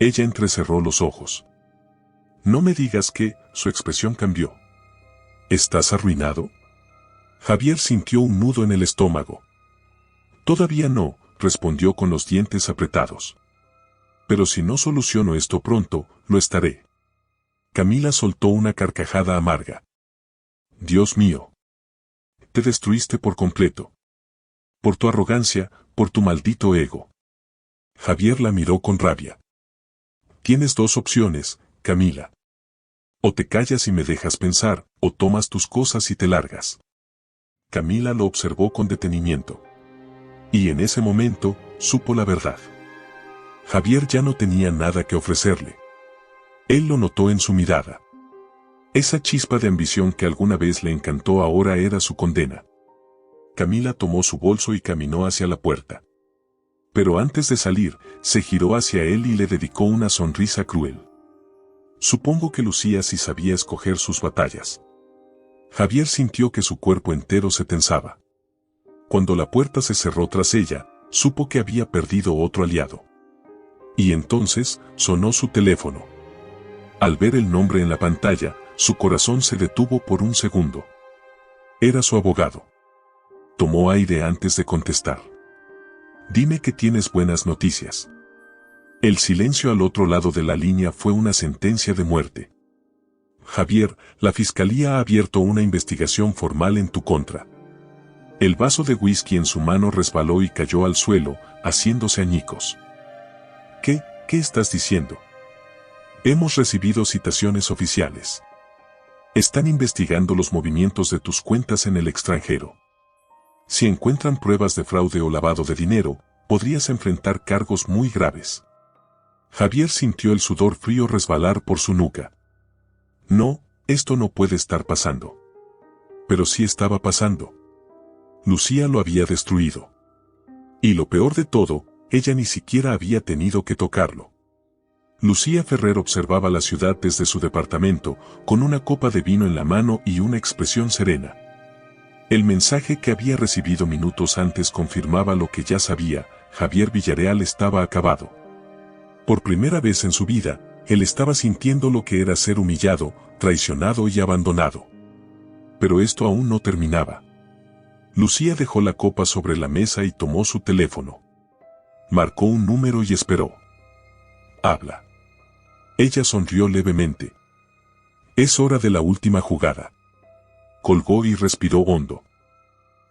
Ella entrecerró los ojos. No me digas que, su expresión cambió. ¿Estás arruinado? Javier sintió un nudo en el estómago. Todavía no, respondió con los dientes apretados. Pero si no soluciono esto pronto, lo estaré. Camila soltó una carcajada amarga. Dios mío. Te destruiste por completo. Por tu arrogancia, por tu maldito ego. Javier la miró con rabia. Tienes dos opciones, Camila. O te callas y me dejas pensar, o tomas tus cosas y te largas. Camila lo observó con detenimiento. Y en ese momento, supo la verdad. Javier ya no tenía nada que ofrecerle. Él lo notó en su mirada. Esa chispa de ambición que alguna vez le encantó ahora era su condena. Camila tomó su bolso y caminó hacia la puerta. Pero antes de salir, se giró hacia él y le dedicó una sonrisa cruel. Supongo que Lucía sí sabía escoger sus batallas. Javier sintió que su cuerpo entero se tensaba. Cuando la puerta se cerró tras ella, supo que había perdido otro aliado. Y entonces, sonó su teléfono. Al ver el nombre en la pantalla, su corazón se detuvo por un segundo. Era su abogado. Tomó aire antes de contestar. Dime que tienes buenas noticias. El silencio al otro lado de la línea fue una sentencia de muerte. Javier, la fiscalía ha abierto una investigación formal en tu contra. El vaso de whisky en su mano resbaló y cayó al suelo, haciéndose añicos. ¿Qué estás diciendo? Hemos recibido citaciones oficiales. Están investigando los movimientos de tus cuentas en el extranjero. Si encuentran pruebas de fraude o lavado de dinero, podrías enfrentar cargos muy graves. Javier sintió el sudor frío resbalar por su nuca. No, esto no puede estar pasando. Pero sí estaba pasando. Lucía lo había destruido. Y lo peor de todo, ella ni siquiera había tenido que tocarlo. Lucía Ferrer observaba la ciudad desde su departamento, con una copa de vino en la mano y una expresión serena. El mensaje que había recibido minutos antes confirmaba lo que ya sabía: Javier Villarreal estaba acabado. Por primera vez en su vida, él estaba sintiendo lo que era ser humillado, traicionado y abandonado. Pero esto aún no terminaba. Lucía dejó la copa sobre la mesa y tomó su teléfono. Marcó un número y esperó. Habla. Ella sonrió levemente. Es hora de la última jugada. Colgó y respiró hondo.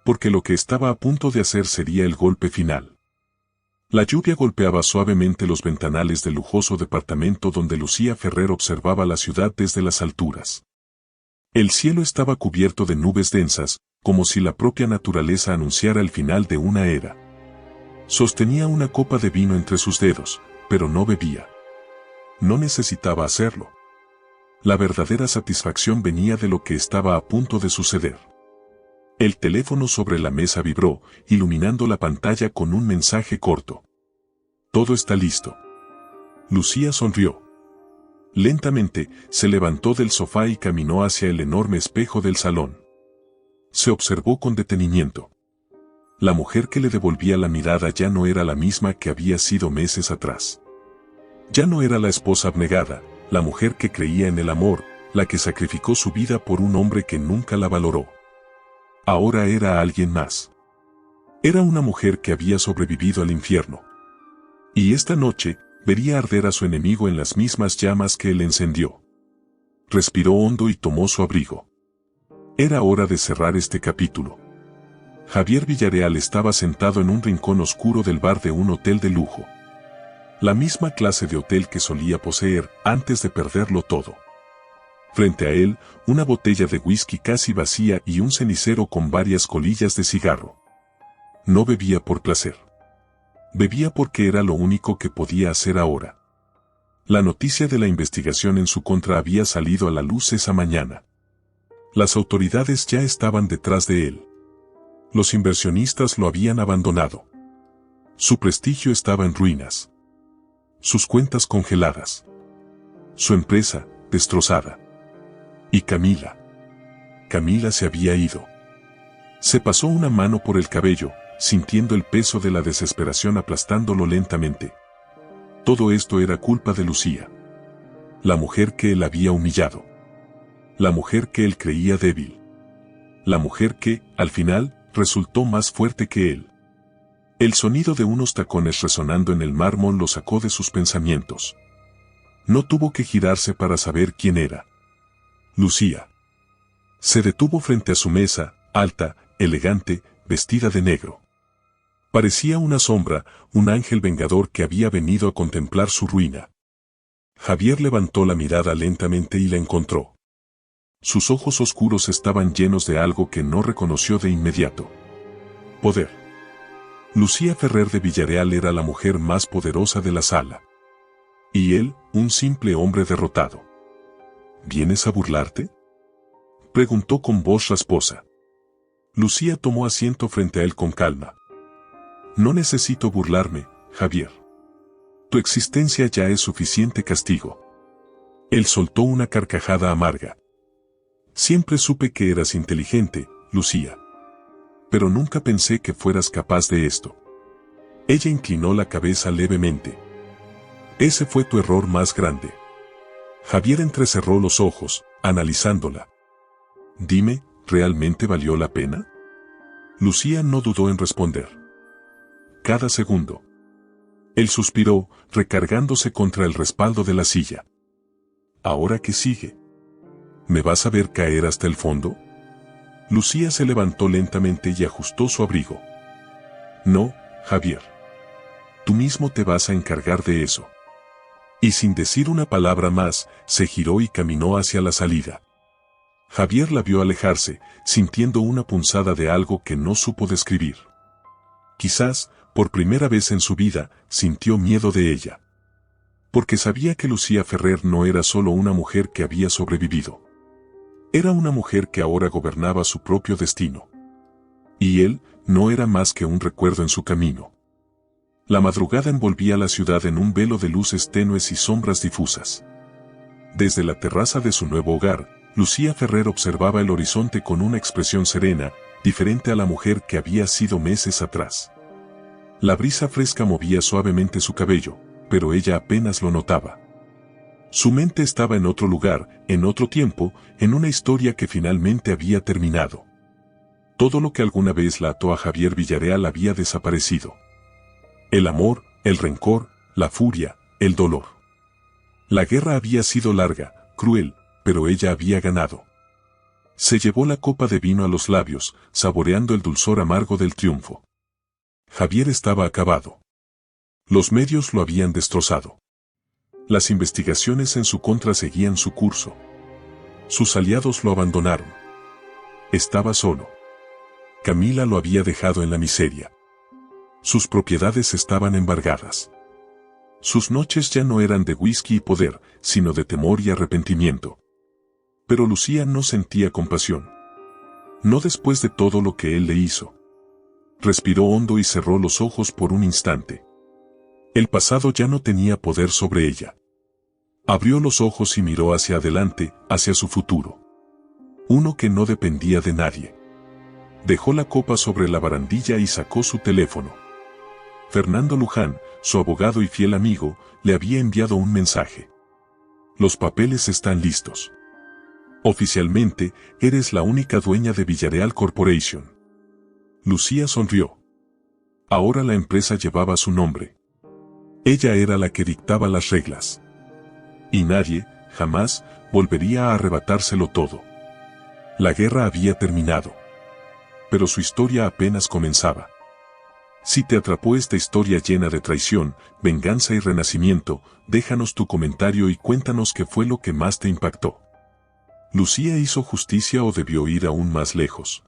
Porque lo que estaba a punto de hacer sería el golpe final. La lluvia golpeaba suavemente los ventanales del lujoso departamento donde Lucía Ferrer observaba la ciudad desde las alturas. El cielo estaba cubierto de nubes densas, como si la propia naturaleza anunciara el final de una era. Sostenía una copa de vino entre sus dedos, pero no bebía. No necesitaba hacerlo. La verdadera satisfacción venía de lo que estaba a punto de suceder. El teléfono sobre la mesa vibró, iluminando la pantalla con un mensaje corto. Todo está listo. Lucía sonrió. Lentamente, se levantó del sofá y caminó hacia el enorme espejo del salón. Se observó con detenimiento. La mujer que le devolvía la mirada ya no era la misma que había sido meses atrás. Ya no era la esposa abnegada, la mujer que creía en el amor, la que sacrificó su vida por un hombre que nunca la valoró. Ahora era alguien más. Era una mujer que había sobrevivido al infierno. Y esta noche, vería arder a su enemigo en las mismas llamas que él encendió. Respiró hondo y tomó su abrigo. Era hora de cerrar este capítulo. Javier Villarreal estaba sentado en un rincón oscuro del bar de un hotel de lujo. La misma clase de hotel que solía poseer antes de perderlo todo. Frente a él, una botella de whisky casi vacía y un cenicero con varias colillas de cigarro. No bebía por placer. Bebía porque era lo único que podía hacer ahora. La noticia de la investigación en su contra había salido a la luz esa mañana. Las autoridades ya estaban detrás de él. Los inversionistas lo habían abandonado. Su prestigio estaba en ruinas. Sus cuentas congeladas. Su empresa, destrozada. Y Camila. Camila se había ido. Se pasó una mano por el cabello, sintiendo el peso de la desesperación aplastándolo lentamente. Todo esto era culpa de Lucía. La mujer que él había humillado. La mujer que él creía débil. La mujer que, al final, resultó más fuerte que él. El sonido de unos tacones resonando en el mármol lo sacó de sus pensamientos. No tuvo que girarse para saber quién era. Lucía. Se detuvo frente a su mesa, alta, elegante, vestida de negro. Parecía una sombra, un ángel vengador que había venido a contemplar su ruina. Javier levantó la mirada lentamente y la encontró. Sus ojos oscuros estaban llenos de algo que no reconoció de inmediato. Poder. Lucía Ferrer de Villarreal era la mujer más poderosa de la sala. Y él, un simple hombre derrotado. ¿Vienes a burlarte?, preguntó con voz rasposa. Lucía tomó asiento frente a él con calma. No necesito burlarme, Javier. Tu existencia ya es suficiente castigo. Él soltó una carcajada amarga. Siempre supe que eras inteligente, Lucía. Pero nunca pensé que fueras capaz de esto. Ella inclinó la cabeza levemente. Ese fue tu error más grande. Javier entrecerró los ojos, analizándola. Dime, ¿realmente valió la pena? Lucía no dudó en responder. Cada segundo. Él suspiró, recargándose contra el respaldo de la silla. ¿Ahora qué sigue? ¿Me vas a ver caer hasta el fondo? Lucía se levantó lentamente y ajustó su abrigo. No, Javier. Tú mismo te vas a encargar de eso. Y sin decir una palabra más, se giró y caminó hacia la salida. Javier la vio alejarse, sintiendo una punzada de algo que no supo describir. Quizás, por primera vez en su vida, sintió miedo de ella. Porque sabía que Lucía Ferrer no era solo una mujer que había sobrevivido. Era una mujer que ahora gobernaba su propio destino. Y él, no era más que un recuerdo en su camino. La madrugada envolvía la ciudad en un velo de luces tenues y sombras difusas. Desde la terraza de su nuevo hogar, Lucía Ferrer observaba el horizonte con una expresión serena, diferente a la mujer que había sido meses atrás. La brisa fresca movía suavemente su cabello, pero ella apenas lo notaba. Su mente estaba en otro lugar, en otro tiempo, en una historia que finalmente había terminado. Todo lo que alguna vez la ató a Javier Villarreal había desaparecido. El amor, el rencor, la furia, el dolor. La guerra había sido larga, cruel, pero ella había ganado. Se llevó la copa de vino a los labios, saboreando el dulzor amargo del triunfo. Javier estaba acabado. Los medios lo habían destrozado. Las investigaciones en su contra seguían su curso. Sus aliados lo abandonaron. Estaba solo. Camila lo había dejado en la miseria. Sus propiedades estaban embargadas. Sus noches ya no eran de whisky y poder, sino de temor y arrepentimiento. Pero Lucía no sentía compasión. No después de todo lo que él le hizo. Respiró hondo y cerró los ojos por un instante. El pasado ya no tenía poder sobre ella. Abrió los ojos y miró hacia adelante, hacia su futuro. Uno que no dependía de nadie. Dejó la copa sobre la barandilla y sacó su teléfono. Fernando Luján, su abogado y fiel amigo, le había enviado un mensaje. Los papeles están listos. Oficialmente, eres la única dueña de Villarreal Corporation. Lucía sonrió. Ahora la empresa llevaba su nombre. Ella era la que dictaba las reglas. Y nadie, jamás, volvería a arrebatárselo todo. La guerra había terminado. Pero su historia apenas comenzaba. Si te atrapó esta historia llena de traición, venganza y renacimiento, déjanos tu comentario y cuéntanos qué fue lo que más te impactó. ¿Lucía hizo justicia o debió ir aún más lejos?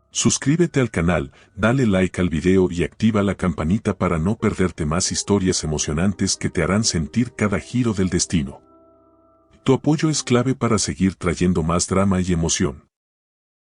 Suscríbete al canal, dale like al video y activa la campanita para no perderte más historias emocionantes que te harán sentir cada giro del destino. Tu apoyo es clave para seguir trayendo más drama y emoción.